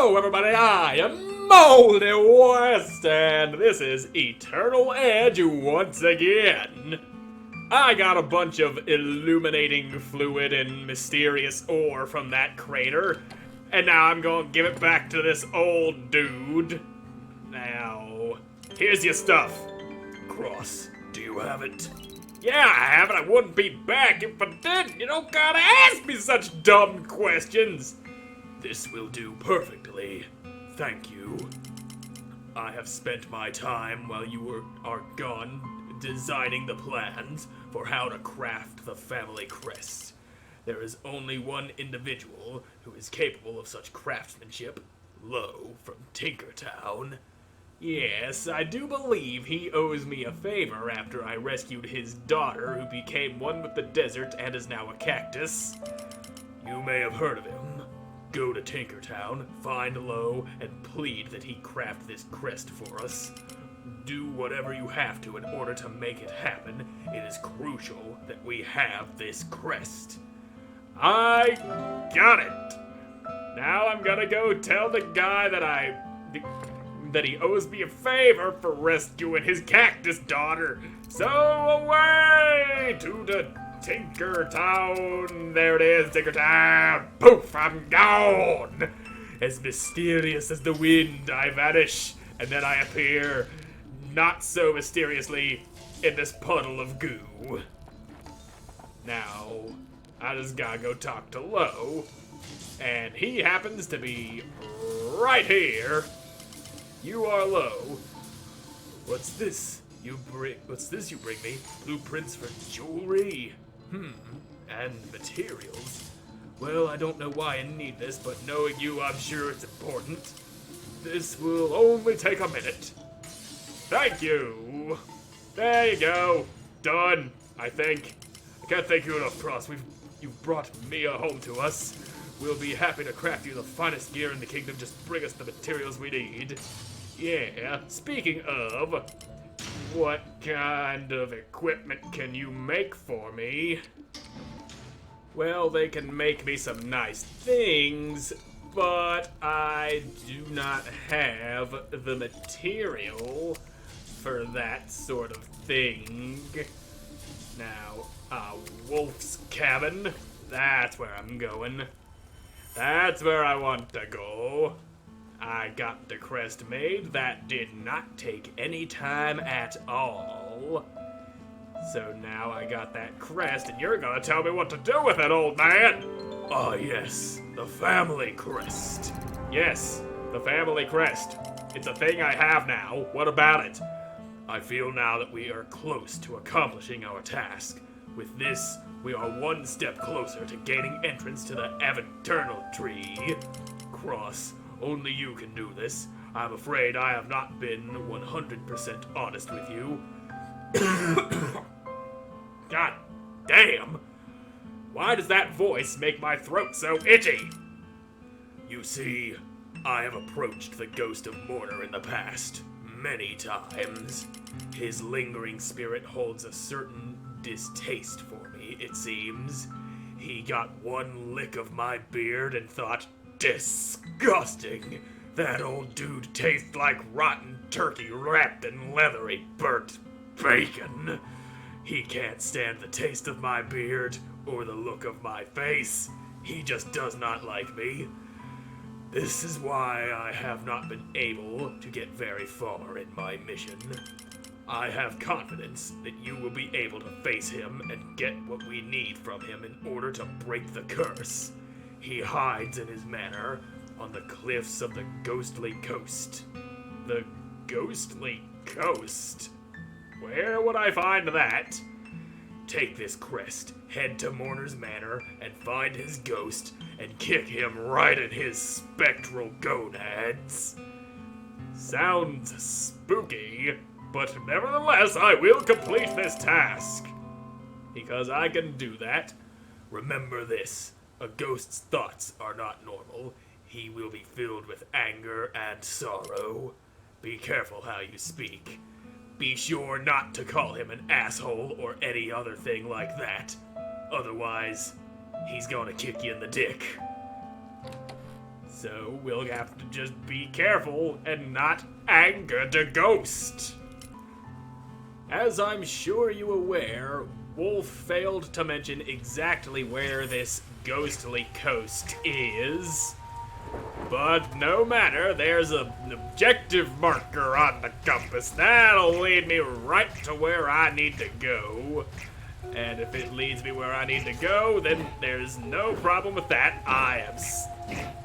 Hello, everybody. I am Moldy West, and this is Eternal Edge once again. I got a bunch of illuminating fluid and mysterious ore from that crater, and now I'm gonna give it back to this old dude. Now, here's your stuff. Cross, do you have it? Yeah, I have it. I wouldn't be back if I didn't. You don't gotta ask me such dumb questions. This will do perfectly. Thank you. I have spent my time while you are gone designing the plans for how to craft the Family Crest. There is only one individual who is capable of such craftsmanship, Lo from Tinkertown. Yes, I do believe he owes me a favor after I rescued his daughter, who became one with the desert and is now a cactus. You may have heard of him. Go to Tinkertown, find Lo, and plead that he craft this crest for us. Do whatever you have to in order to make it happen. It is crucial that we have this crest. I got it! Now I'm gonna go tell the guy that he owes me a favor for rescuing his cactus daughter. So away to the Tinkertown. There it is, Tinkertown. Poof, I'm gone. As mysterious as the wind, I vanish, and then I appear, not so mysteriously, in this puddle of goo. Now, I just gotta go talk to Lo, and he happens to be right here. You are Lo. What's this you bring me? Blueprints for jewelry. And materials. Well, I don't know why I need this, but knowing you, I'm sure it's important. This will only take a minute. Thank you. There you go. Done, I think. I can't thank you enough, Cross. You've brought Mia home to us. We'll be happy to craft you the finest gear in the kingdom. Just bring us the materials we need. Yeah, speaking of, what kind of equipment can you make for me? Well, they can make me some nice things, but I do not have the material for that sort of thing. Now, a wolf's cabin, that's where I'm going. That's where I want to go. I got the crest made. That did not take any time at all. So now I got that crest, and you're gonna tell me what to do with it, old man! Ah, yes, the Family Crest. Yes, the Family Crest. It's a thing I have now. What about it? I feel now that we are close to accomplishing our task. With this, we are one step closer to gaining entrance to the Aventernal Tree. Cross, only you can do this. I'm afraid I have not been 100% honest with you. God damn! Why does that voice make my throat so itchy? You see, I have approached the ghost of Mortar in the past, many times. His lingering spirit holds a certain distaste for me, it seems. He got one lick of my beard and thought, disgusting! That old dude tastes like rotten turkey wrapped in leathery burnt bacon. He can't stand the taste of my beard or the look of my face. He just does not like me. This is why I have not been able to get very far in my mission. I have confidence that you will be able to face him and get what we need from him in order to break the curse. He hides in his manor on the cliffs of the Ghostly Coast. The Ghostly Coast? Where would I find that? Take this crest, head to Mourner's Manor, and find his ghost, and kick him right in his spectral gonads. Sounds spooky, but nevertheless I will complete this task. Because I can do that. Remember this, a ghost's thoughts are not normal. He will be filled with anger and sorrow. Be careful how you speak. Be sure not to call him an asshole or any other thing like that. Otherwise, he's gonna kick you in the dick. So we'll have to just be careful and not anger the ghost. As I'm sure you're aware, Wolf failed to mention exactly where this ghostly coast is. But no matter, there's an objective marker on the compass. That'll lead me right to where I need to go. And if it leads me where I need to go, then there's no problem with that.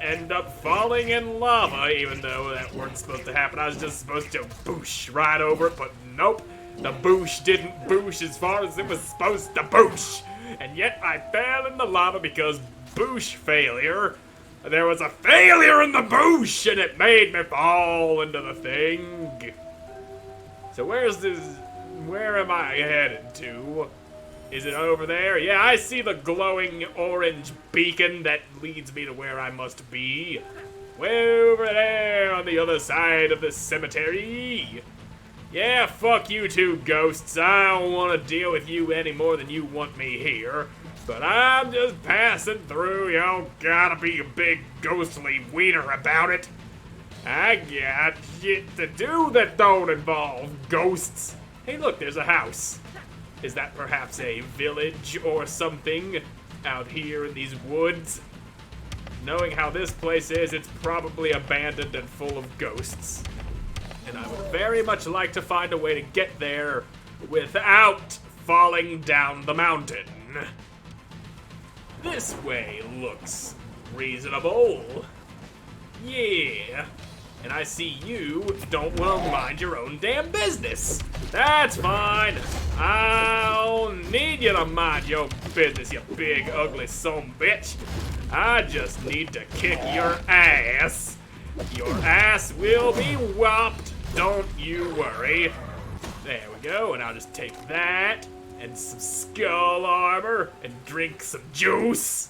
End up falling in lava, even though that wasn't supposed to happen. I was just supposed to boosh right over it, but nope. The boosh didn't boosh as far as it was supposed to boosh. And yet I fell in the lava because boosh failure. There was a failure in the boosh, and it made me fall into the thing. So where am I headed to? Is it over there? Yeah, I see the glowing orange beacon that leads me to where I must be. Way over there on the other side of the cemetery. Yeah, fuck you two ghosts. I don't want to deal with you any more than you want me here. But I'm just passing through. You don't gotta be a big ghostly wiener about it. I got shit to do that don't involve ghosts. Hey look, there's a house. Is that perhaps a village or something out here in these woods? Knowing how this place is, it's probably abandoned and full of ghosts. And I would very much like to find a way to get there without falling down the mountain. This way looks reasonable. Yeah. And I see you don't want to mind your own damn business. That's fine. I don't need you to mind your business, you big ugly son-bitch. I just need to kick your ass. Your ass will be whopped. Don't you worry. There we go, and I'll just take that and some skull armor and drink some juice.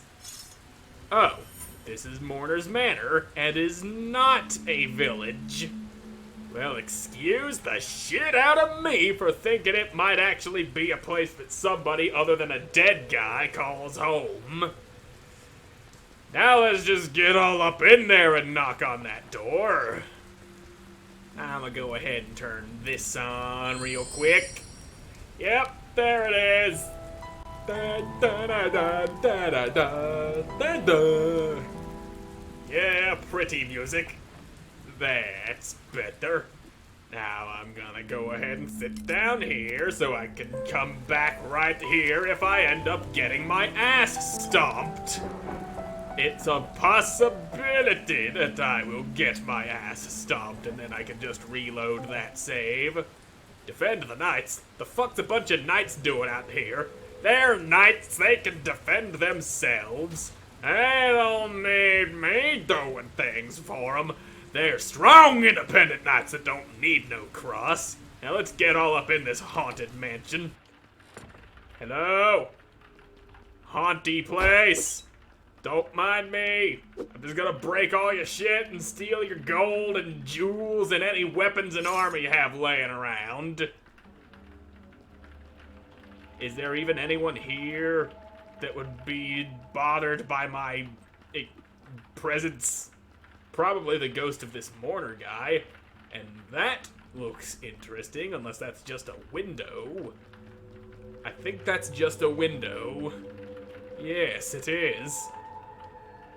Oh, this is Mourner's Manor and is not a village. Well, excuse the shit out of me for thinking it might actually be a place that somebody other than a dead guy calls home. Now let's just get all up in there and knock on that door. I'm gonna go ahead and turn this on real quick. Yep, there it is. Da, da, da, da, da, da, da, da, da. Yeah, pretty music. That's better. Now I'm gonna go ahead and sit down here so I can come back right here if I end up getting my ass stomped. It's a possibility that I will get my ass stomped and then I can just reload that save. Defend the knights? The fuck's a bunch of knights doing out here? They're knights, they can defend themselves. They don't need me doing things for them. They're strong, independent knights that don't need no cross. Now let's get all up in this haunted mansion. Hello? Haunty Place? Don't mind me. I'm just gonna break all your shit and steal your gold and jewels and any weapons and armor you have laying around. Is there even anyone here that would be bothered by my presence? Probably the ghost of this mourner guy. And that looks interesting, unless that's just a window. I think that's just a window. Yes, it is.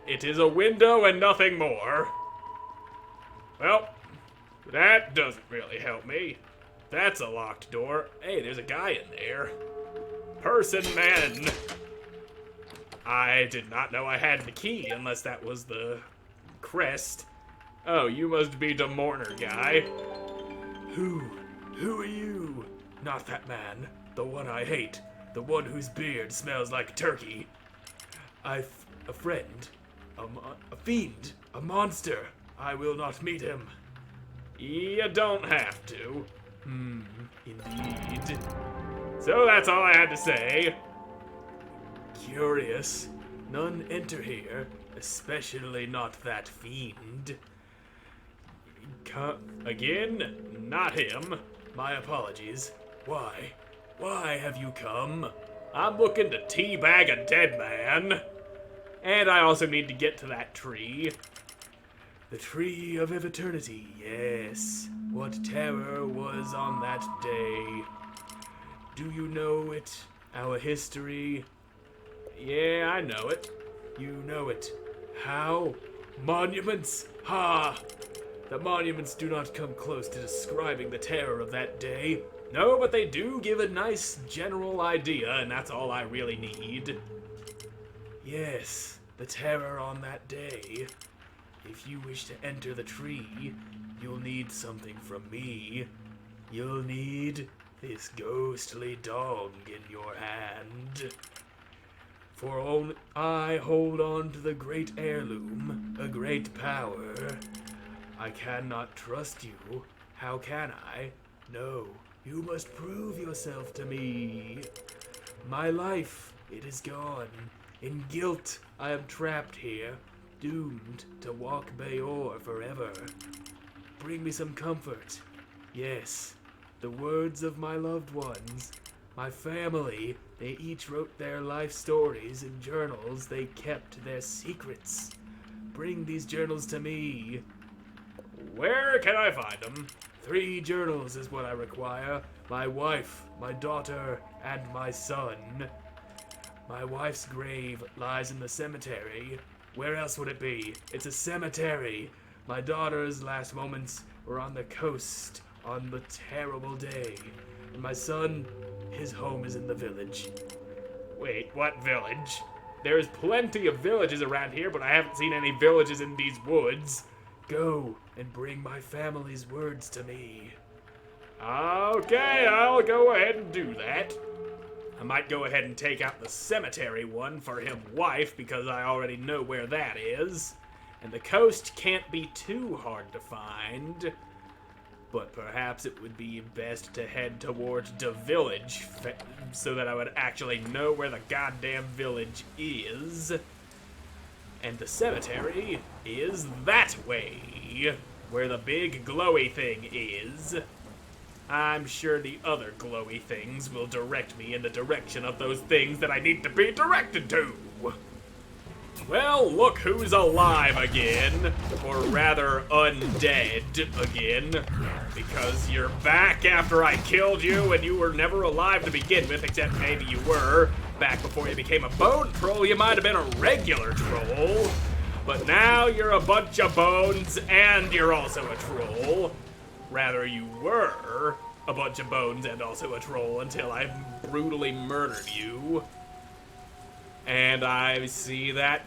It is a window and nothing more. Well, that doesn't really help me. That's a locked door. Hey, there's a guy in there. Person man. I did not know I had the key unless that was the crest. Oh, you must be the mourner guy. Who are you? Not that man. The one I hate. The one whose beard smells like turkey. A friend. A fiend. A monster. I will not meet him. You don't have to. Indeed. So that's all I had to say. Curious. None enter here, especially not that fiend. Again? Not him. My apologies. Why? Why have you come? I'm looking to teabag a dead man. And I also need to get to that tree. The Tree of Eternity, yes. What terror was on that day? Do you know it? Our history? Yeah, I know it. You know it. How? Monuments! Ha! The monuments do not come close to describing the terror of that day. No, but they do give a nice general idea, and that's all I really need. Yes, the terror on that day. If you wish to enter the tree, you'll need something from me. You'll need this ghostly dog in your hand. For only I hold on to the great heirloom, a great power. I cannot trust you. How can I? No, you must prove yourself to me. My life, it is gone. In guilt, I am trapped here, doomed to walk Bayor forever. Bring me some comfort. Yes, the words of my loved ones, my family, they each wrote their life stories in journals. They kept their secrets. Bring these journals to me. Where can I find them? 3 journals is what I require. My wife, my daughter, and my son. My wife's grave lies in the cemetery. Where else would it be? It's a cemetery. My daughter's last moments were on the coast on the terrible day. And my son, his home is in the village. Wait, what village? There's plenty of villages around here, but I haven't seen any villages in these woods. Go and bring my family's words to me. Okay, I'll go ahead and do that. I might go ahead and take out the cemetery one for him wife, because I already know where that is. And the coast can't be too hard to find. But perhaps it would be best to head towards the village so that I would actually know where the goddamn village is. And the cemetery is that way, where the big glowy thing is. I'm sure the other glowy things will direct me in the direction of those things that I need to be directed to. Well, look who's alive again, or rather undead again, because you're back after I killed you and you were never alive to begin with, except maybe you were. Back before you became a bone troll, you might have been a regular troll, but now you're a bunch of bones and you're also a troll. Rather, you were a bunch of bones and also a troll until I brutally murdered you. And I see that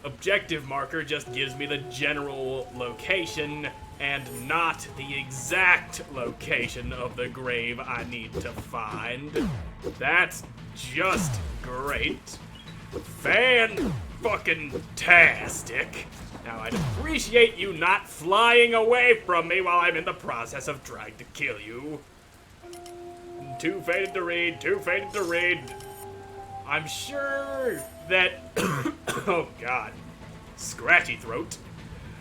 objective marker just gives me the general location and not the exact location of the grave I need to find. That's just great. Fan-fucking-tastic. Now, I'd appreciate you not flying away from me while I'm in the process of trying to kill you. Too faded to read, too faded to read. I'm sure that, oh God, scratchy throat.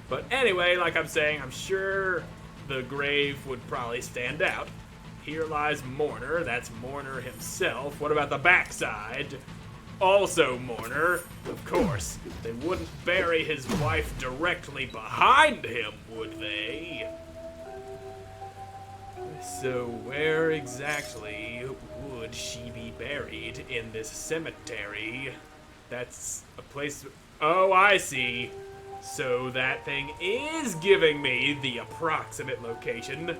But anyway, like I'm saying, I'm sure the grave would probably stand out. Here lies Mourner, that's Mourner himself. What about the backside? Also Mourner, of course. They wouldn't bury his wife directly behind him, would they? So where exactly would she be buried in this cemetery? That's a place... Oh, I see. So that thing is giving me the approximate location.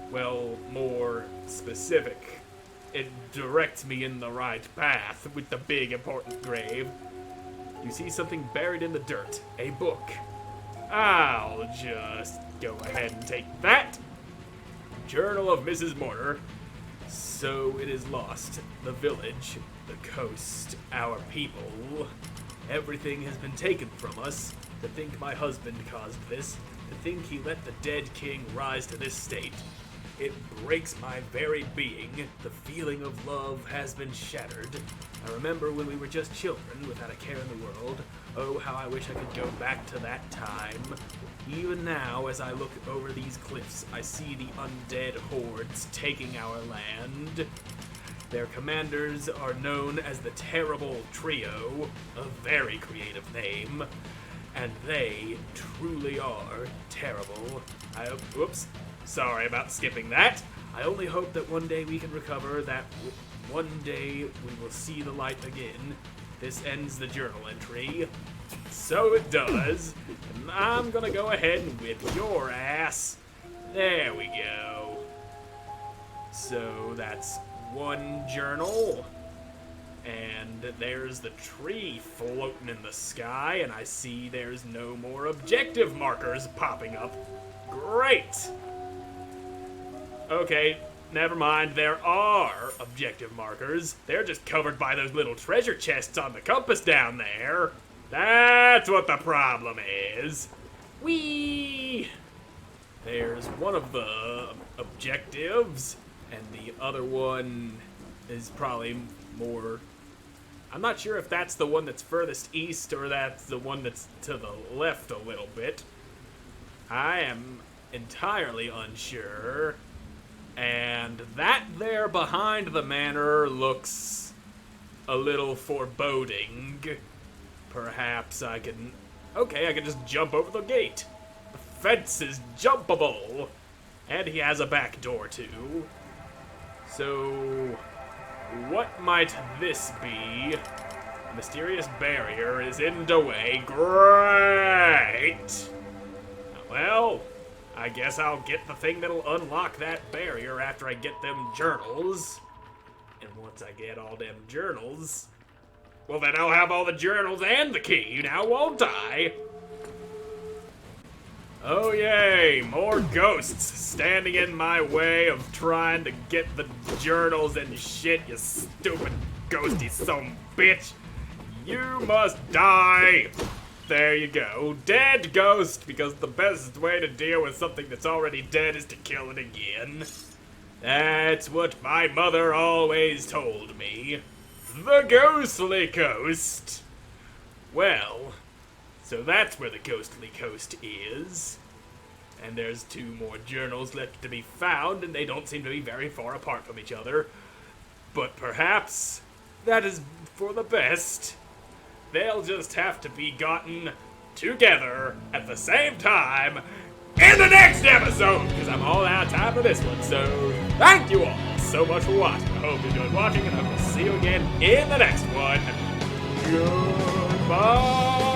Well, more specific. It directs me in the right path with the big important grave. You see something buried in the dirt. A book. I'll just go ahead and take that. Journal of Mrs. Mourner. So it is lost. The village, the coast, our people. Everything has been taken from us. To think my husband caused this. To think he let the dead king rise to this state. It breaks my very being. The feeling of love has been shattered. I remember when we were just children without a care in the world. Oh, how I wish I could go back to that time. Even now, as I look over these cliffs, I see the undead hordes taking our land. Their commanders are known as the Terrible Trio, a very creative name. And they truly are terrible. Whoops. Sorry about skipping that. I only hope that one day we can recover, that one day we will see the light again. This ends the journal entry. So it does. And I'm gonna go ahead and whip your ass. There we go. So that's one journal. And there's the tree floating in the sky, and I see there's no more objective markers popping up. Great! Okay, never mind, there are objective markers. They're just covered by those little treasure chests on the compass down there. That's what the problem is. Whee! There's one of the objectives, and the other one is probably more... I'm not sure if that's the one that's furthest east or that's the one that's to the left a little bit. I am entirely unsure. And that there behind the manor looks a little foreboding. Perhaps I can... Okay, I can just jump over the gate. The fence is jumpable. And he has a back door too. So... what might this be? A mysterious barrier is in the way. Great! Well, I guess I'll get the thing that'll unlock that barrier after I get them journals. And once I get all them journals, well then I'll have all the journals and the key now, won't I? Oh yay, more ghosts standing in my way of trying to get the journals and shit, you stupid ghosty son bitch. You must die. There you go, dead ghost, because the best way to deal with something that's already dead is to kill it again. That's what my mother always told me. The ghostly coast. Well... so that's where the ghostly coast is. And there's 2 more journals left to be found, and they don't seem to be very far apart from each other. But perhaps that is for the best. They'll just have to be gotten together at the same time in the next episode, because I'm all out of time for this one. So thank you all so much for watching. I hope you enjoyed watching, and I will see you again in the next one. Goodbye.